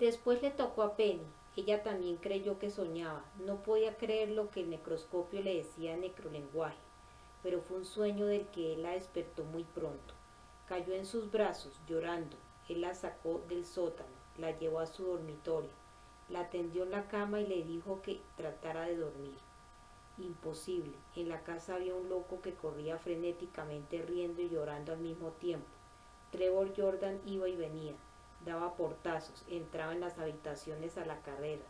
Después le tocó a Penny. Ella también creyó que soñaba. No podía creer lo que el necroscopio le decía en necrolenguaje, pero fue un sueño del que él la despertó muy pronto. Cayó en sus brazos, llorando. Él la sacó del sótano, la llevó a su dormitorio, la tendió en la cama y le dijo que tratara de dormir. Imposible. En la casa había un loco que corría frenéticamente riendo y llorando al mismo tiempo. Trevor Jordan iba y venía, daba portazos, entraba en las habitaciones a la carrera,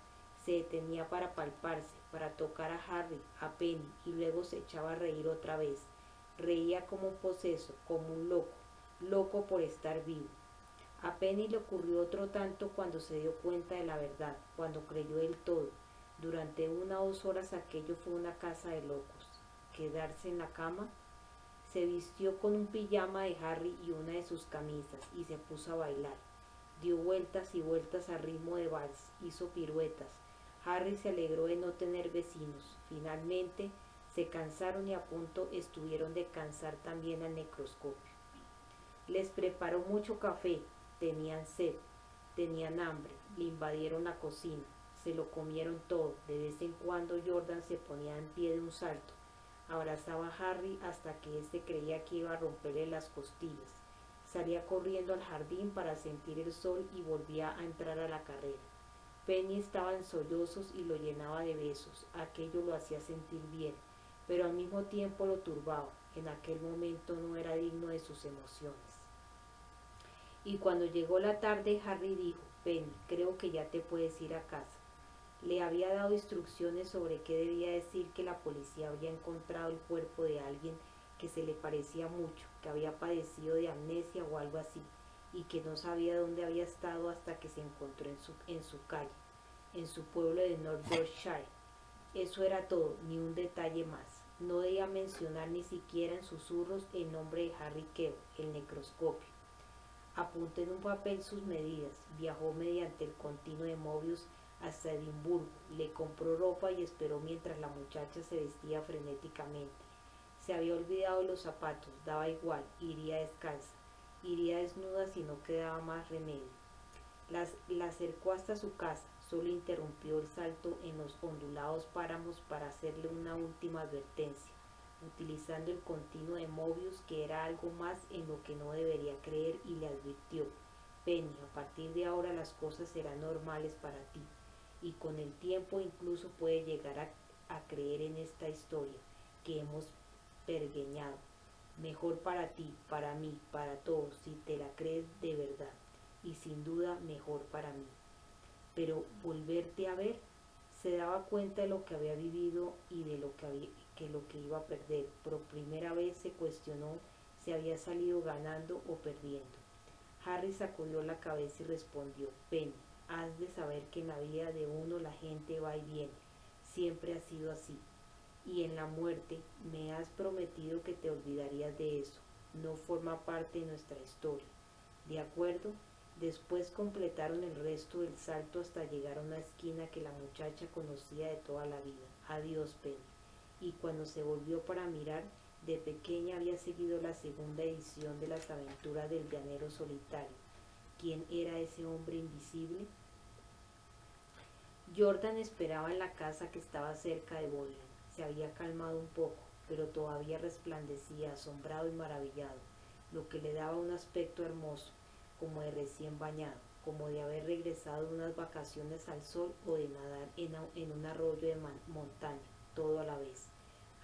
se detenía para palparse, para tocar a Harry, a Penny, y luego se echaba a reír otra vez. Reía como un poseso, como un loco, loco por estar vivo. A Penny le ocurrió otro tanto cuando se dio cuenta de la verdad, cuando creyó del todo. Durante 1 o 2 horas aquello fue una casa de locos. Quedarse en la cama. Se vistió con un pijama de Harry y una de sus camisas y se puso a bailar. Dio vueltas y vueltas a ritmo de vals, hizo piruetas. Harry se alegró de no tener vecinos. Finalmente se cansaron y a punto estuvieron de cansar también al necroscopio. Les preparó mucho café, tenían sed, tenían hambre, le invadieron la cocina, se lo comieron todo. De vez en cuando Jordan se ponía en pie de un salto, abrazaba a Harry hasta que éste creía que iba a romperle las costillas. Salía corriendo al jardín para sentir el sol y volvía a entrar a la carrera. Penny estaba en sollozos y lo llenaba de besos. Aquello lo hacía sentir bien, pero al mismo tiempo lo turbaba. En aquel momento no era digno de sus emociones. Y cuando llegó la tarde, Harry dijo: Penny, creo que ya te puedes ir a casa. Le había dado instrucciones sobre qué debía decir, que la policía había encontrado el cuerpo de alguien que se le parecía mucho, que había padecido de amnesia o algo así, y que no sabía dónde había estado hasta que se encontró en su calle, en su pueblo de North Yorkshire. Eso era todo, ni un detalle más. No debía mencionar ni siquiera en susurros el nombre de Harry Queo, el necroscopio. Apuntó en un papel sus medidas, viajó mediante el continuo de Mobius hasta Edimburgo, le compró ropa y esperó mientras la muchacha se vestía frenéticamente. Se había olvidado los zapatos, daba igual, iría descalza, iría desnuda si no quedaba más remedio. La acercó hasta su casa, solo interrumpió el salto en los ondulados páramos para hacerle una última advertencia, utilizando el continuo de Mobius, que era algo más en lo que no debería creer, y le advirtió: Penny, a partir de ahora las cosas serán normales para ti, y con el tiempo incluso puedes llegar a creer en esta historia que hemos pergeñado. Mejor para ti, para mí, para todos, si te la crees de verdad, y sin duda mejor para mí. Pero volverte a ver, se daba cuenta de lo que había vivido y de lo que iba a perder. Por primera vez se cuestionó si había salido ganando o perdiendo. Harry sacudió la cabeza y respondió: Penny, has de saber que en la vida de uno la gente va y viene. Siempre ha sido así. Y en la muerte me has prometido que te olvidarías de eso. No forma parte de nuestra historia. ¿De acuerdo? Después completaron el resto del salto hasta llegar a una esquina que la muchacha conocía de toda la vida. Adiós, Penny. Y cuando se volvió para mirar, de pequeña había seguido la segunda edición de las aventuras del llanero solitario. ¿Quién era ese hombre invisible? Jordan esperaba en la casa que estaba cerca de Bodleian. Se había calmado un poco, pero todavía resplandecía, asombrado y maravillado, lo que le daba un aspecto hermoso, como de recién bañado, como de haber regresado de unas vacaciones al sol o de nadar en un arroyo de montaña, todo a la vez.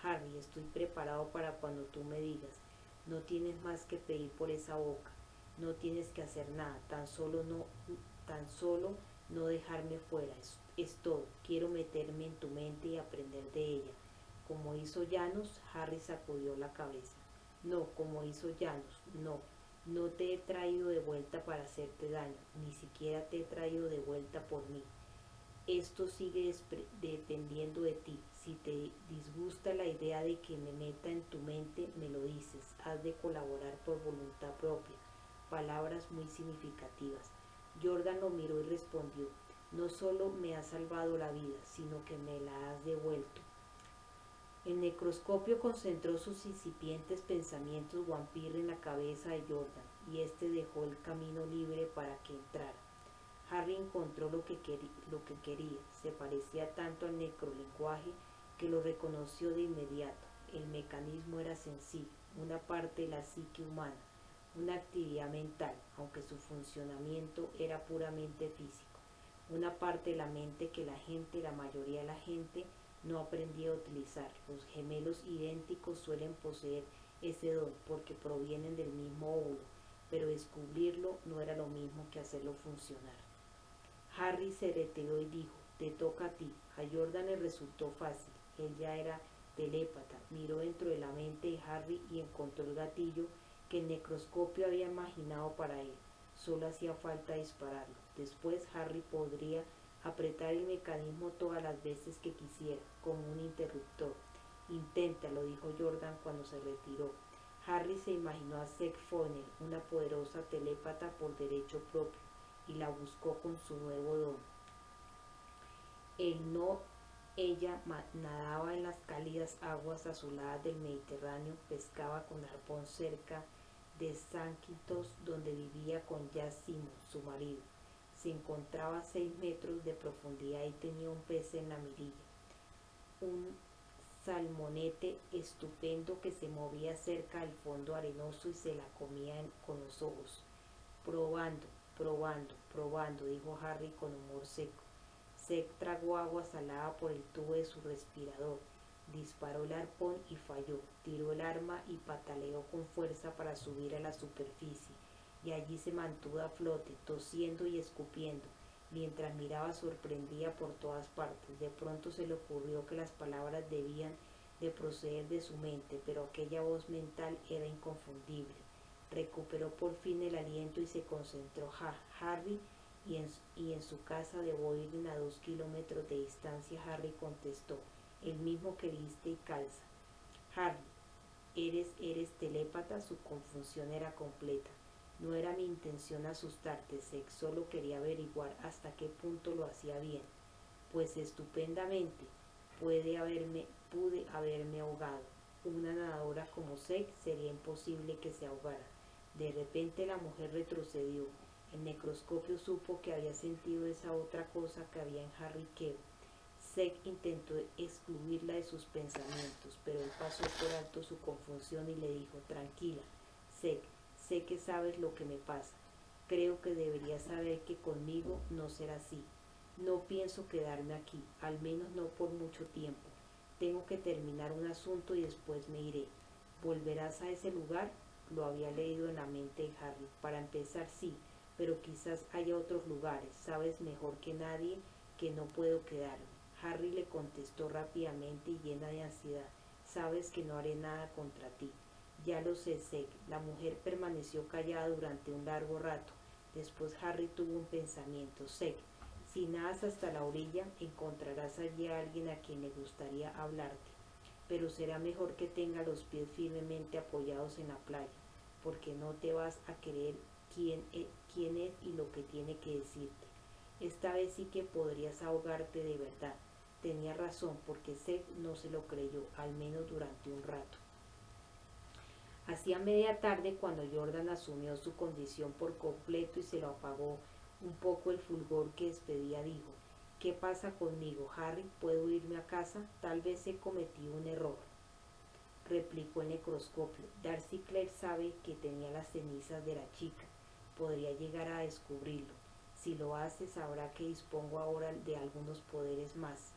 Harry, estoy preparado para cuando tú me digas. No tienes más que pedir por esa boca. No tienes que hacer nada, tan solo no dejarme fuera. Es todo. Quiero meterme en tu mente y aprender de ella. Como hizo Janus. Harry sacudió la cabeza. No, como hizo Janus, no. No te he traído de vuelta para hacerte daño, ni siquiera te he traído de vuelta por mí. Esto sigue dependiendo de ti. Si te disgusta la idea de que me meta en tu mente, me lo dices. Has de colaborar por voluntad propia. Palabras muy significativas. Jordan lo miró y respondió: no solo me has salvado la vida, sino que me la has devuelto. El necroscopio concentró sus incipientes pensamientos vampiro en la cabeza de Jordan, y éste dejó el camino libre para que entrara. Harry encontró lo que quería. Se parecía tanto al necrolenguaje que lo reconoció de inmediato. El mecanismo era sencillo, una parte de la psique humana, una actividad mental, aunque su funcionamiento era puramente físico. Una parte de la mente que la mayoría de la gente, no aprendía a utilizar. Los gemelos idénticos suelen poseer ese don porque provienen del mismo óvulo, pero descubrirlo no era lo mismo que hacerlo funcionar. Harry se retiró y dijo: te toca a ti. A Jordan le resultó fácil. Él ya era telépata. Miró dentro de la mente de Harry y encontró el gatillo que el necroscopio había imaginado para él. Solo hacía falta dispararlo. Después Harry podría apretar el mecanismo todas las veces que quisiera, como un interruptor. Inténtalo, dijo Jordan cuando se retiró. Harry se imaginó a Seg Fonel, una poderosa telépata por derecho propio, y la buscó con su nuevo don. Ella nadaba en las cálidas aguas azuladas del Mediterráneo, pescaba con arpón cerca de Zakynthos, donde vivía con Jas Simmons, su marido. Se encontraba a 6 metros de profundidad y tenía un pez en la mirilla, un salmonete estupendo que se movía cerca del fondo arenoso y se la comía con los ojos. Probando, dijo Harry con humor seco. Seg tragó agua salada por el tubo de su respirador, disparó el arpón y falló, tiró el arma y pataleó con fuerza para subir a la superficie, y allí se mantuvo a flote, tosiendo y escupiendo, mientras miraba sorprendida por todas partes. De pronto se le ocurrió que las palabras debían de proceder de su mente, pero aquella voz mental era inconfundible. Recuperó por fin el aliento y se concentró. Harry, y en su casa de Boyden a 2 kilómetros de distancia. Harry contestó: el mismo que viste y calza. Harry, eres telépata. Su confusión era completa. No era mi intención asustarte, Seg, solo quería averiguar hasta qué punto lo hacía bien. Pues estupendamente. Pude haberme ahogado. Una nadadora como Seg sería imposible que se ahogara. De repente la mujer retrocedió. El necroscopio supo que había sentido esa otra cosa que había en Harry Queb. Seg intentó excluirla de sus pensamientos, pero él pasó por alto su confusión y le dijo: tranquila, Seg, sé que sabes lo que me pasa. Creo que deberías saber que conmigo no será así. No pienso quedarme aquí, al menos no por mucho tiempo. Tengo que terminar un asunto y después me iré. ¿Volverás a ese lugar? Lo había leído en la mente de Harry. Para empezar, sí, pero quizás haya otros lugares. Sabes mejor que nadie que no puedo quedarme. Harry le contestó rápidamente y llena de ansiedad: sabes que no haré nada contra ti. Ya lo sé, Seg. La mujer permaneció callada durante un largo rato. Después Harry tuvo un pensamiento. Seg, si nadas hasta la orilla, encontrarás allí a alguien a quien le gustaría hablarte, pero será mejor que tenga los pies firmemente apoyados en la playa, porque no te vas a creer quién es y lo que tiene que decirte. Esta vez sí que podrías ahogarte de verdad. Tenía razón, porque Seg no se lo creyó, al menos durante un rato. Hacía media tarde cuando Jordan asumió su condición por completo y se lo apagó un poco el fulgor que despedía. Dijo: ¿qué pasa conmigo, Harry? ¿Puedo irme a casa? Tal vez he cometido un error, replicó el necroscopio. Darcy Clare sabe que tenía las cenizas de la chica. Podría llegar a descubrirlo. Si lo hace, sabrá que dispongo ahora de algunos poderes más,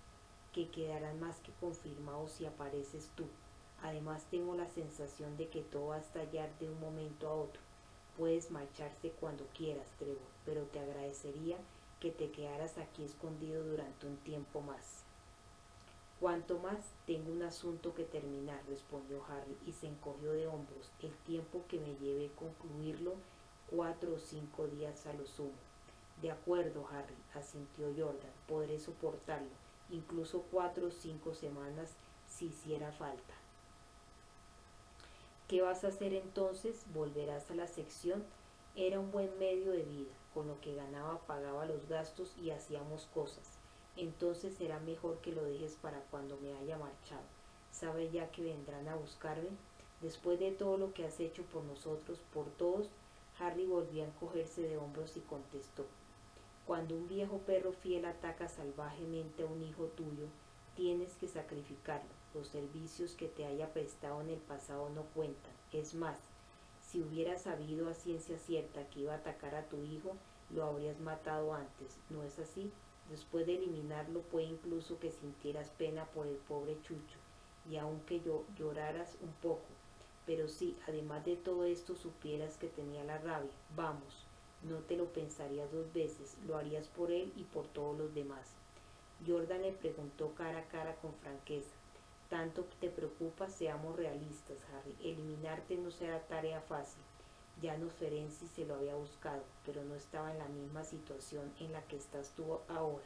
que quedarán más que confirmados si apareces tú. Además, tengo la sensación de que todo va a estallar de un momento a otro. Puedes marcharte cuando quieras, Trevor, pero te agradecería que te quedaras aquí escondido durante un tiempo más. ¿Cuánto más? Tengo un asunto que terminar, respondió Harry, y se encogió de hombros. El tiempo que me lleve concluirlo, 4 o 5 días a lo sumo. De acuerdo, Harry, asintió Jordan, podré soportarlo, incluso 4 o 5 semanas si hiciera falta. ¿Qué vas a hacer entonces? ¿Volverás a la sección? Era un buen medio de vida. Con lo que ganaba pagaba los gastos y hacíamos cosas. Entonces será mejor que lo dejes para cuando me haya marchado. ¿Sabes ya que vendrán a buscarme? Después de todo lo que has hecho por nosotros, por todos. Harry volvió a encogerse de hombros y contestó: Cuando un viejo perro fiel ataca salvajemente a un hijo tuyo, tienes que sacrificarlo. Los servicios que te haya prestado en el pasado no cuentan. Es más, si hubieras sabido a ciencia cierta que iba a atacar a tu hijo, lo habrías matado antes, ¿no es así? Después de eliminarlo puede incluso que sintieras pena por el pobre Chucho, y aunque lloraras un poco. Pero si, además de todo esto, supieras que tenía la rabia, vamos, no te lo pensarías dos veces, lo harías por él y por todos los demás. Jordan le preguntó cara a cara con franqueza. Tanto te preocupa, seamos realistas, Harry. Eliminarte no será tarea fácil. Janos Ferenczi se lo había buscado, pero no estaba en la misma situación en la que estás tú ahora.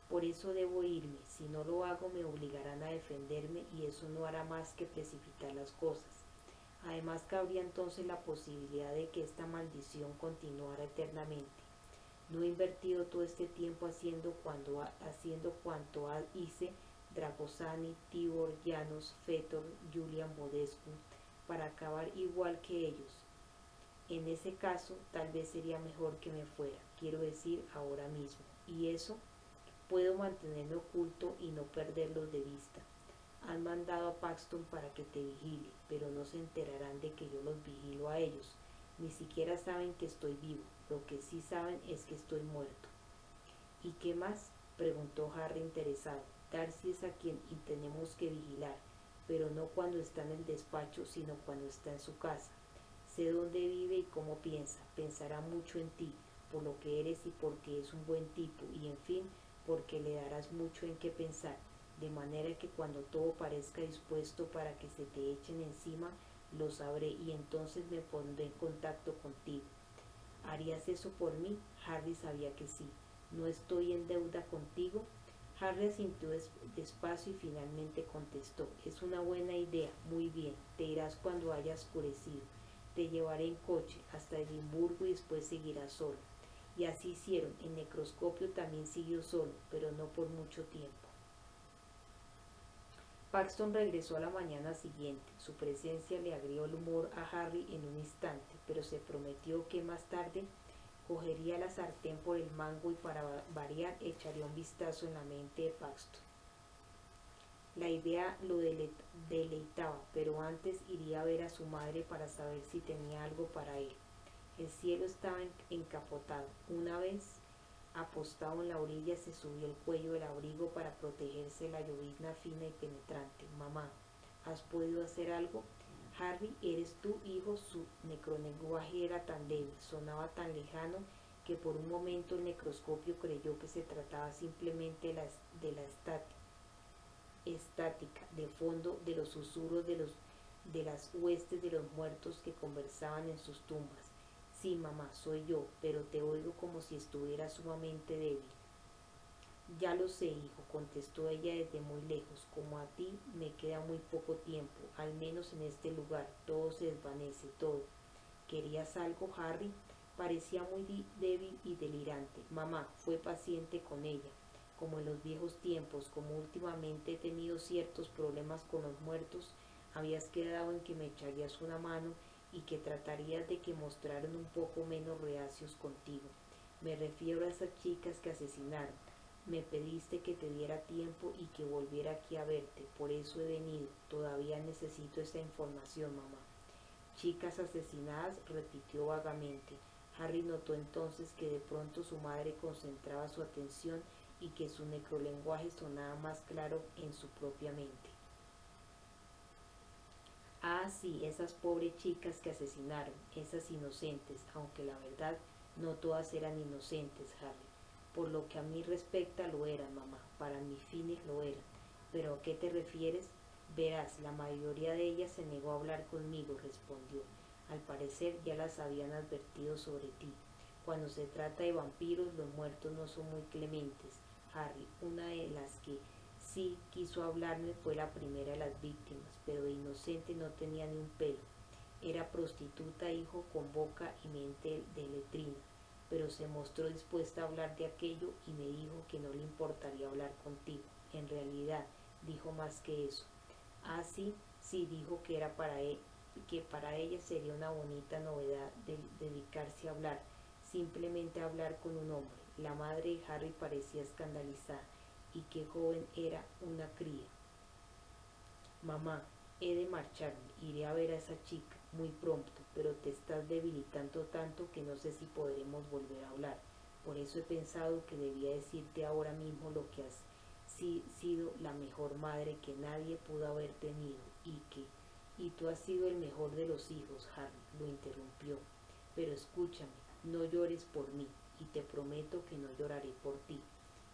Por eso debo irme. Si no lo hago me obligarán a defenderme y eso no hará más que precipitar las cosas. Además cabría entonces la posibilidad de que esta maldición continuara eternamente. No he invertido todo este tiempo haciendo cuanto hice Dragosani, Tibor, Janos, Fetor, Julian Modescu, para acabar igual que ellos. En ese caso, tal vez sería mejor que me fuera, quiero decir, ahora mismo. Y eso, puedo mantenerme oculto y no perderlos de vista. Han mandado a Paxton para que te vigile, pero no se enterarán de que yo los vigilo a ellos. Ni siquiera saben que estoy vivo. Lo que sí saben es que estoy muerto. ¿Y qué más? Preguntó Harry interesado. Darcy es a quien tenemos que vigilar, pero no cuando está en el despacho, sino cuando está en su casa. Sé dónde vive y cómo piensa. Pensará mucho en ti, por lo que eres y porque es un buen tipo, y en fin, porque le darás mucho en qué pensar, de manera que cuando todo parezca dispuesto para que se te echen encima, lo sabré y entonces me pondré en contacto contigo. ¿Harías eso por mí? Harry sabía que sí. ¿No estoy en deuda contigo? Harry asintió despacio y finalmente contestó. Es una buena idea. Muy bien. Te irás cuando haya oscurecido. Te llevaré en coche hasta Edimburgo y después seguirás solo. Y así hicieron. El necroscopio también siguió solo, pero no por mucho tiempo. Paxton regresó a la mañana siguiente. Su presencia le agrió el humor a Harry en un instante, pero se prometió que más tarde cogería la sartén por el mango y para variar echaría un vistazo en la mente de Paxton. La idea lo deleitaba, pero antes iría a ver a su madre para saber si tenía algo para él. El cielo estaba encapotado. Una vez apostado en la orilla, se subió el cuello del abrigo para protegerse de la llovizna fina y penetrante. Mamá, ¿has podido hacer algo? Harry, ¿eres tú, hijo? Su necrolenguaje era tan débil, sonaba tan lejano, que por un momento el necroscopio creyó que se trataba simplemente de la estática, de fondo, de los susurros de las huestes de los muertos que conversaban en sus tumbas. Sí, mamá, soy yo, pero te oigo como si estuviera sumamente débil. Ya lo sé, hijo, contestó ella desde muy lejos. Como a ti me queda muy poco tiempo, al menos en este lugar. Todo se desvanece, todo. ¿Querías algo, Harry? Parecía muy débil y delirante. Mamá, fue paciente con ella. Como en los viejos tiempos, como últimamente he tenido ciertos problemas con los muertos, habías quedado en que me echarías una mano y que tratarías de que mostraran un poco menos reacios contigo. Me refiero a esas chicas que asesinaron. Me pediste que te diera tiempo y que volviera aquí a verte, por eso he venido. Todavía necesito esta información, mamá. Chicas asesinadas, repitió vagamente. Harry notó entonces que de pronto su madre concentraba su atención y que su necrolenguaje sonaba más claro en su propia mente. Ah, sí, esas pobres chicas que asesinaron, esas inocentes, aunque la verdad no todas eran inocentes, Harry. Por lo que a mí respecta lo eran, mamá, para mis fines lo eran. ¿Pero a qué te refieres? Verás, la mayoría de ellas se negó a hablar conmigo, respondió. Al parecer ya las habían advertido sobre ti. Cuando se trata de vampiros, los muertos no son muy clementes. Harry, una de las que sí quiso hablarme fue la primera de las víctimas, pero de inocente no tenía ni un pelo. Era prostituta, hijo, con boca y mente de letrina, pero se mostró dispuesta a hablar de aquello y me dijo que no le importaría hablar contigo. En realidad, dijo más que eso. Ah, sí, sí, dijo que era que para ella sería una bonita novedad dedicarse a hablar, simplemente a hablar con un hombre. La madre de Harry parecía escandalizada. ¿Y qué joven era una cría? Mamá, he de marcharme, iré a ver a esa chica muy pronto, pero te estás debilitando tanto que no sé si podremos volver a hablar. Por eso he pensado que debía decirte ahora mismo lo que has sido la mejor madre que nadie pudo haber tenido y tú has sido el mejor de los hijos, Harry, lo interrumpió. Pero escúchame, no llores por mí y te prometo que no lloraré por ti.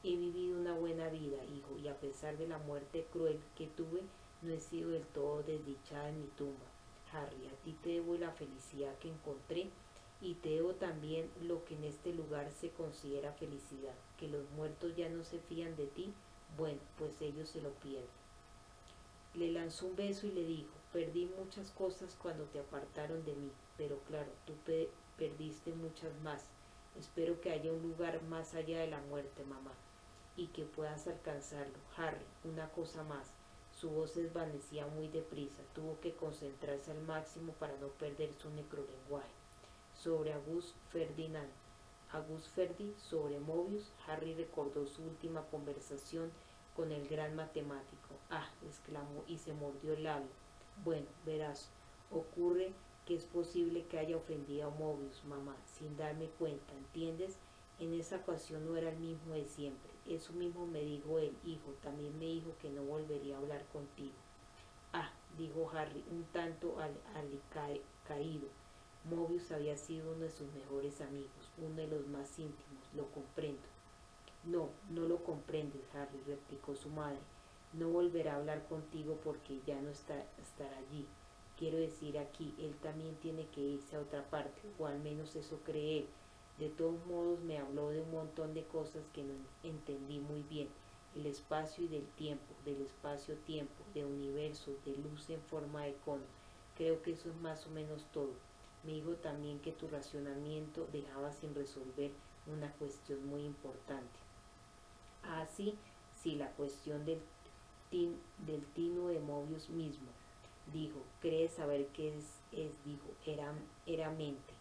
He vivido una buena vida, hijo, y a pesar de la muerte cruel que tuve, no he sido del todo desdichada en mi tumba. Harry, a ti te debo la felicidad que encontré y te debo también lo que en este lugar se considera felicidad, que los muertos ya no se fían de ti, bueno, pues ellos se lo pierden. Le lanzó un beso y le dijo, perdí muchas cosas cuando te apartaron de mí, pero claro, tú perdiste muchas más. Espero que haya un lugar más allá de la muerte, mamá, y que puedas alcanzarlo. Harry, una cosa más. Su voz se desvanecía muy deprisa, tuvo que concentrarse al máximo para no perder su necrolenguaje. Sobre Auguste Ferdinand. Auguste Ferdi sobre Mobius, Harry recordó su última conversación con el gran matemático. Ah, exclamó y se mordió el labio. Bueno, verás, ocurre que es posible que haya ofendido a Mobius, mamá, sin darme cuenta, ¿entiendes? En esa ocasión no era el mismo de siempre. Eso mismo me dijo él, hijo, también me dijo que no volvería a hablar contigo. Ah, dijo Harry, un tanto caído. Mobius había sido uno de sus mejores amigos, uno de los más íntimos, lo comprendo. No, no lo comprendes, Harry, replicó su madre. No volverá a hablar contigo porque ya no estará allí. Quiero decir aquí, él también tiene que irse a otra parte, o al menos eso cree él. De todos modos me habló de un montón de cosas que no entendí muy bien. El espacio y del espacio-tiempo, de universos, de luz en forma de cono. Creo que eso es más o menos todo. Me dijo también que tu racionamiento dejaba sin resolver una cuestión muy importante. Ah, sí, sí, la cuestión del tino de Mobius mismo. Dijo, ¿crees saber qué dijo, era mente.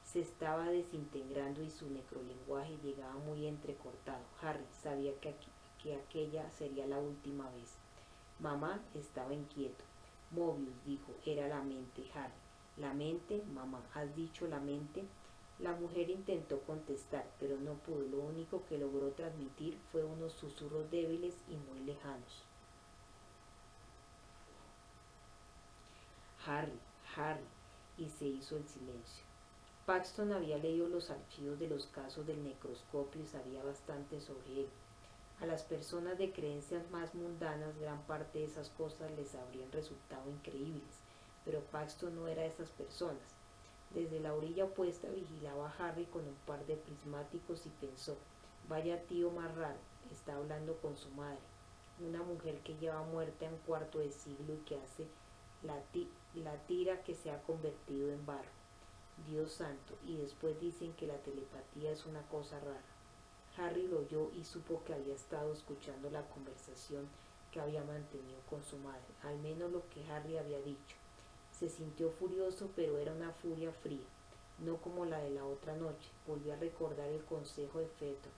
Se estaba desintegrando y su necrolenguaje llegaba muy entrecortado. Harry sabía que aquella sería la última vez. Mamá estaba inquieto. Mobius dijo, era la mente, Harry. La mente, mamá, ¿has dicho la mente? La mujer intentó contestar, pero no pudo. Lo único que logró transmitir fue unos susurros débiles y muy lejanos. Harry, Harry, y se hizo el silencio. Paxton había leído los archivos de los casos del necroscopio y sabía bastante sobre él. A las personas de creencias más mundanas gran parte de esas cosas les habrían resultado increíbles, pero Paxton no era de esas personas. Desde la orilla opuesta vigilaba a Harry con un par de prismáticos y pensó, vaya tío más raro, está hablando con su madre, una mujer que lleva muerta un cuarto de siglo y que hace la tira que se ha convertido en barro. Dios santo, y después dicen que la telepatía es una cosa rara. Harry lo oyó y supo que había estado escuchando la conversación que había mantenido con su madre, al menos lo que Harry había dicho. Se sintió furioso, pero era una furia fría, no como la de la otra noche. Volvió a recordar el consejo de Feto,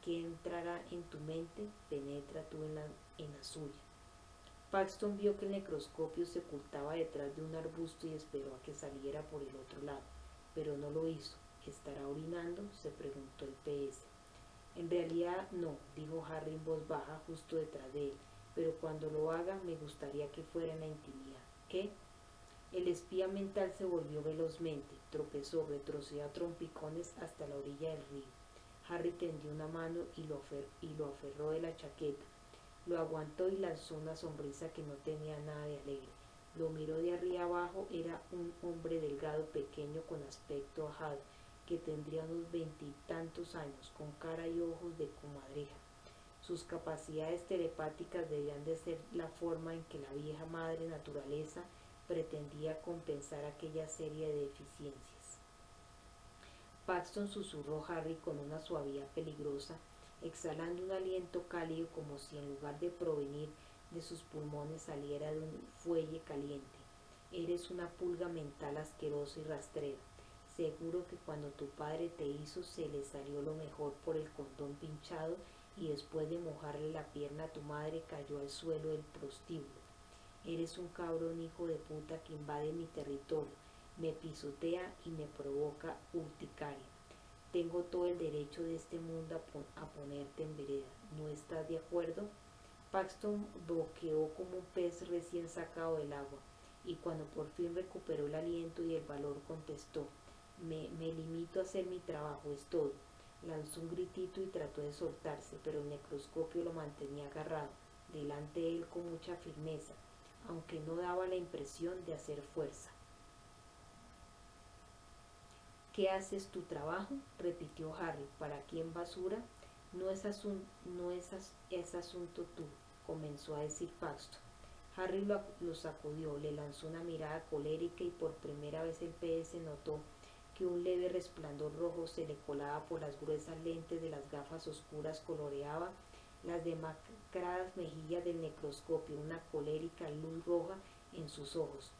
que entrará en tu mente, penetra tú en la suya. Paxton vio que el necroscopio se ocultaba detrás de un arbusto y esperó a que saliera por el otro lado, pero no lo hizo. ¿Estará orinando?, se preguntó el PS. En realidad no, dijo Harry en voz baja justo detrás de él, pero cuando lo haga me gustaría que fuera en la intimidad. ¿Qué? El espía mental se volvió velozmente, tropezó, retrocedió a trompicones hasta la orilla del río. Harry tendió una mano y lo aferró de la chaqueta. Lo aguantó y lanzó una sonrisa que no tenía nada de alegre. Lo miró de arriba abajo, era un hombre delgado, pequeño, con aspecto ajado, que tendría unos 20 años, con cara y ojos de comadreja. Sus capacidades telepáticas debían de ser la forma en que la vieja madre naturaleza pretendía compensar aquella serie de deficiencias. Paxton susurró Harry con una suavidad peligrosa, exhalando un aliento cálido como si en lugar de provenir de sus pulmones saliera de un fuelle caliente. Eres una pulga mental asquerosa y rastrera. Seguro que cuando tu padre te hizo se le salió lo mejor por el condón pinchado y después de mojarle la pierna a tu madre cayó al suelo del prostíbulo. Eres un cabrón hijo de puta que invade mi territorio, me pisotea y me provoca urticaria. Tengo todo el derecho de este mundo a ponerte en vereda. ¿No estás de acuerdo? Paxton boqueó como un pez recién sacado del agua, y cuando por fin recuperó el aliento y el valor contestó: me limito a hacer mi trabajo, es todo. Lanzó un gritito y trató de soltarse, pero el necroscopio lo mantenía agarrado delante de él con mucha firmeza, aunque no daba la impresión de hacer fuerza. ¿Qué haces tu trabajo?, repitió Harry. ¿Para quién basura? Es asunto tuyo, comenzó a decir Paxton. Harry lo sacudió, le lanzó una mirada colérica y por primera vez el PS notó que un leve resplandor rojo se le colaba por las gruesas lentes de las gafas oscuras, coloreaba las demacradas mejillas del necroscopio, una colérica luz roja en sus ojos.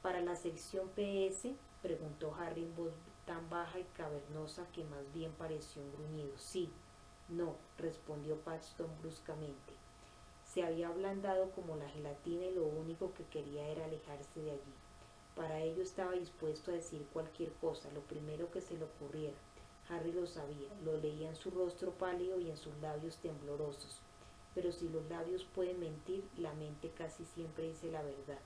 ¿Para la sección PS?, preguntó Harry en voz tan baja y cavernosa que más bien pareció un gruñido. Sí. No, respondió Paxton bruscamente. Se había ablandado como la gelatina y lo único que quería era alejarse de allí. Para ello estaba dispuesto a decir cualquier cosa, lo primero que se le ocurriera. Harry lo sabía, lo leía en su rostro pálido y en sus labios temblorosos. Pero si los labios pueden mentir, la mente casi siempre dice la verdad.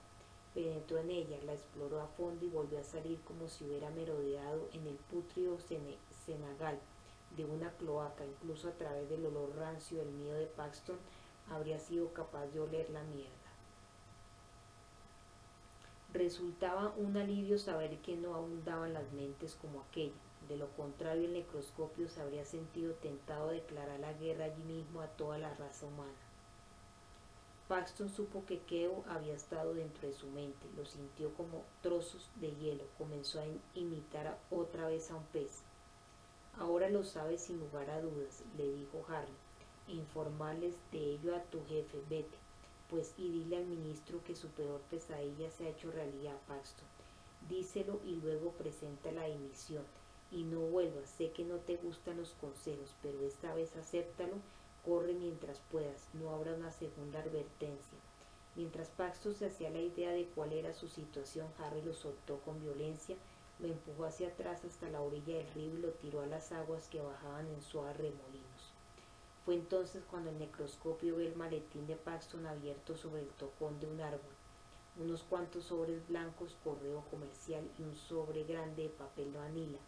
Penetró en ella, la exploró a fondo y volvió a salir como si hubiera merodeado en el pútrido cenagal de una cloaca. Incluso a través del olor rancio del miedo de Paxton habría sido capaz de oler la mierda. Resultaba un alivio saber que no abundaban las mentes como aquella. De lo contrario, el necroscopio se habría sentido tentado a declarar la guerra allí mismo a toda la raza humana. Paxton supo que Keogh había estado dentro de su mente, lo sintió como trozos de hielo, comenzó a imitar otra vez a un pez. Ahora lo sabes sin lugar a dudas, le dijo Harry. Informarles de ello a tu jefe, vete, pues, y dile al ministro que su peor pesadilla se ha hecho realidad, Paxton. Díselo y luego presenta la dimisión. Y no vuelvas, sé que no te gustan los consejos, pero esta vez acéptalo. Corre mientras puedas, no habrá una segunda advertencia. Mientras Paxton se hacía la idea de cuál era su situación, Harry lo soltó con violencia, lo empujó hacia atrás hasta la orilla del río y lo tiró a las aguas que bajaban en suaves remolinos. Fue entonces cuando el necroscopio vio el maletín de Paxton abierto sobre el tocón de un árbol, unos cuantos sobres blancos, correo comercial y un sobre grande de papel manila,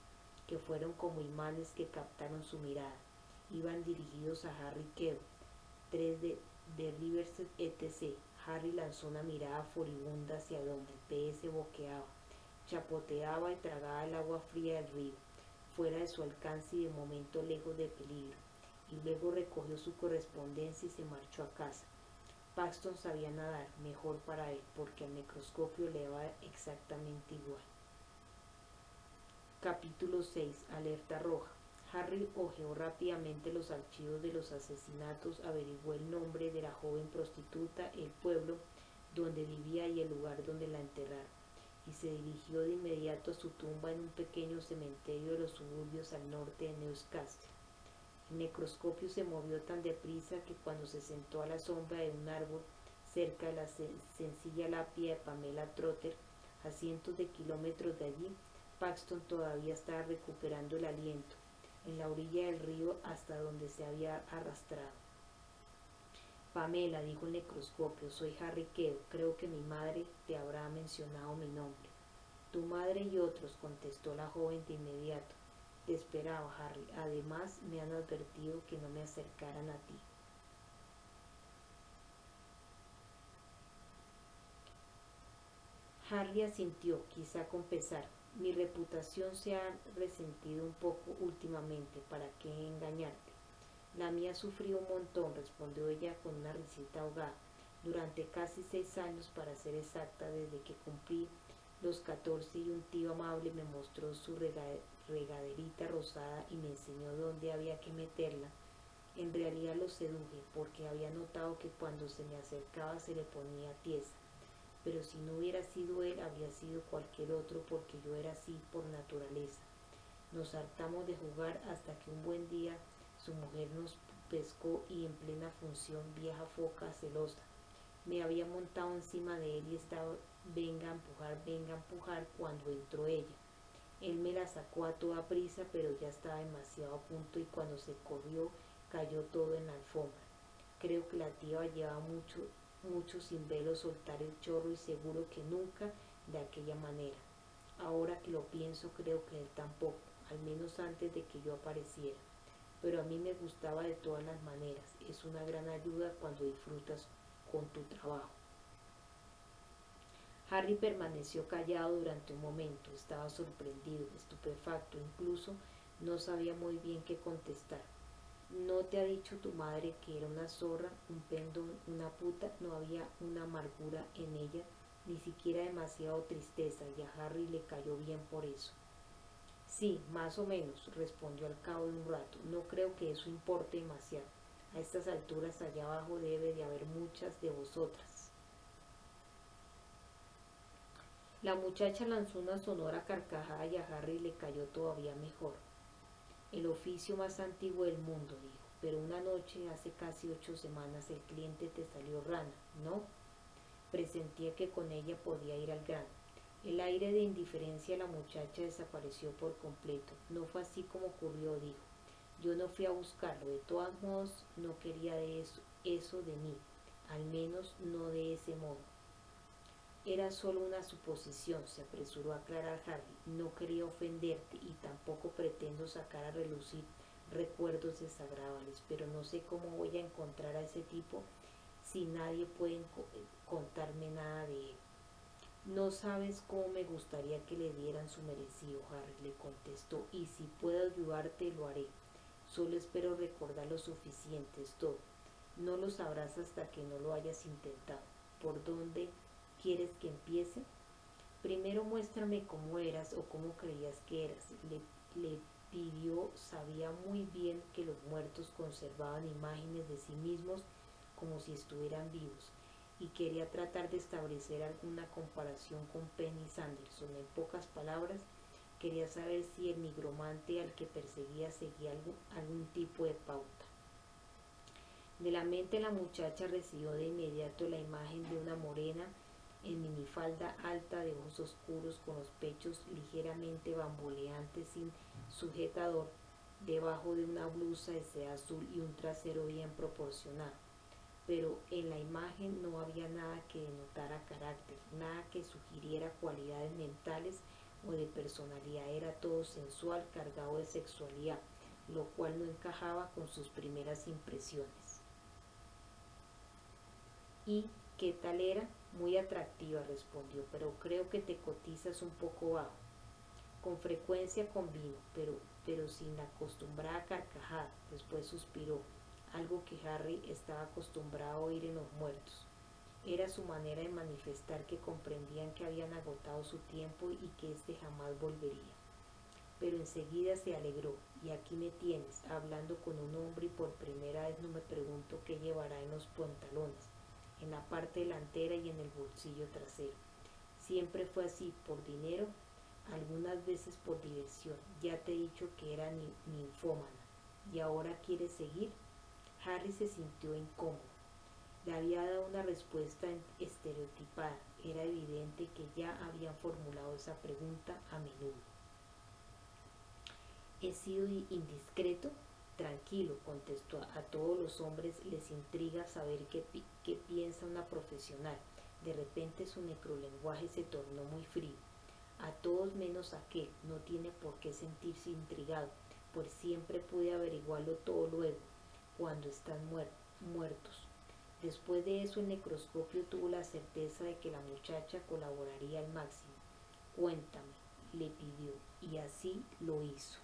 que fueron como imanes que captaron su mirada. Iban dirigidos a Harry Keogh, 3 de Riverside, etc. Harry lanzó una mirada furibunda hacia donde el pez se boqueaba, chapoteaba y tragaba el agua fría del río, fuera de su alcance y de momento lejos de peligro, y luego recogió su correspondencia y se marchó a casa. Paxton sabía nadar, mejor para él, porque al microscopio le daba exactamente igual. Capítulo 6. Alerta roja. Harry hojeó rápidamente los archivos de los asesinatos, averiguó el nombre de la joven prostituta, el pueblo donde vivía y el lugar donde la enterraron, y se dirigió de inmediato a su tumba en un pequeño cementerio de los suburbios al norte de Newcastle. El necroscopio se movió tan deprisa que cuando se sentó a la sombra de un árbol cerca de la sencilla lápida de Pamela Trotter, a cientos de kilómetros de allí, Paxton todavía estaba recuperando el aliento, en la orilla del río hasta donde se había arrastrado. Pamela, dijo el necroscopio, soy Harry Keogh, creo que mi madre te habrá mencionado mi nombre. Tu madre y otros, contestó la joven de inmediato. Te esperaba, Harry. Además, me han advertido que no me acercaran a ti. Harry asintió, quizá con pesar. Mi reputación se ha resentido un poco últimamente, ¿para qué engañarte? La mía sufrió un montón, respondió ella con una risita ahogada. Durante casi 6 años, para ser exacta, desde que cumplí los 14 y un tío amable me mostró su regaderita rosada y me enseñó dónde había que meterla. En realidad lo seduje, porque había notado que cuando se me acercaba se le ponía tiesa. pero si no hubiera sido él, habría sido cualquier otro porque yo era así por naturaleza. Nos hartamos de jugar hasta que un buen día su mujer nos pescó y en plena función, vieja foca celosa, me había montado encima de él y estaba venga a empujar cuando entró ella. Él me la sacó a toda prisa, pero ya estaba demasiado a punto y cuando se corrió cayó todo en la alfombra. Creo que la tía llevaba mucho sin verlo soltar el chorro y seguro que nunca de aquella manera. Ahora que lo pienso, creo que él tampoco, al menos antes de que yo apareciera. Pero a mí me gustaba de todas las maneras. Es una gran ayuda cuando disfrutas con tu trabajo. Harry permaneció callado durante un momento. Estaba sorprendido, estupefacto, incluso no sabía muy bien qué contestar. ¿No te ha dicho tu madre que era una zorra, un pendón, una puta? No había una amargura en ella, ni siquiera demasiado tristeza, y a Harry le cayó bien por eso. Sí, más o menos, respondió al cabo de un rato. No creo que eso importe demasiado. A estas alturas allá abajo debe de haber muchas de vosotras. La muchacha lanzó una sonora carcajada y a Harry le cayó todavía mejor. El oficio más antiguo del mundo, dijo, pero una noche, hace casi 8 semanas, el cliente te salió rana, ¿no? Presentía que con ella podía ir al grano. El aire de indiferencia de la muchacha desapareció por completo. No fue así como ocurrió, dijo. Yo no fui a buscarlo, de todos modos no quería de eso de mí, al menos no de ese modo. Era solo una suposición, se apresuró a aclarar Harry. No quería ofenderte y tampoco pretendo sacar a relucir recuerdos desagradables, pero no sé cómo voy a encontrar a ese tipo si nadie puede contarme nada de él. No sabes cómo me gustaría que le dieran su merecido, Harry, le contestó, y si puedo ayudarte lo haré. Solo espero recordar lo suficiente, es todo. No lo sabrás hasta que no lo hayas intentado. ¿Por dónde quieres que empiece? Primero muéstrame cómo eras o cómo creías que eras. Le pidió. Sabía muy bien que los muertos conservaban imágenes de sí mismos como si estuvieran vivos, y quería tratar de establecer alguna comparación con Penny Sanderson. En pocas palabras, quería saber si el nigromante al que perseguía seguía algún tipo de pauta. De la mente de la muchacha recibió de inmediato la imagen de una morena en minifalda alta de ojos oscuros con los pechos ligeramente bamboleantes sin sujetador, debajo de una blusa de seda azul y un trasero bien proporcionado. Pero en la imagen no había nada que denotara carácter, nada que sugiriera cualidades mentales o de personalidad. Era todo sensual, cargado de sexualidad, lo cual no encajaba con sus primeras impresiones. ¿Y qué tal era? Muy atractiva, respondió, pero creo que te cotizas un poco bajo. Con frecuencia convino, pero sin la acostumbrada carcajada. Después suspiró, algo que Harry estaba acostumbrado a oír en los muertos. Era su manera de manifestar que comprendían que habían agotado su tiempo y que éste jamás volvería. Pero enseguida se alegró, y aquí me tienes, hablando con un hombre, y por primera vez no me pregunto qué llevará en los pantalones, en la parte delantera y en el bolsillo trasero. Siempre fue así, por dinero, algunas veces por diversión. Ya te he dicho que era ninfómana. ¿Y ahora quieres seguir? Harry se sintió incómodo. Le había dado una respuesta estereotipada. Era evidente que ya habían formulado esa pregunta a menudo. ¿He sido indiscreto? Tranquilo, contestó. A todos los hombres les intriga saber qué piensa una profesional. De repente su necrolenguaje se tornó muy frío. A todos menos a aquel. No tiene por qué sentirse intrigado, pues siempre puede averiguarlo todo luego, cuando están muertos. Después de eso el necroscopio tuvo la certeza de que la muchacha colaboraría al máximo. Cuéntame, le pidió, y así lo hizo.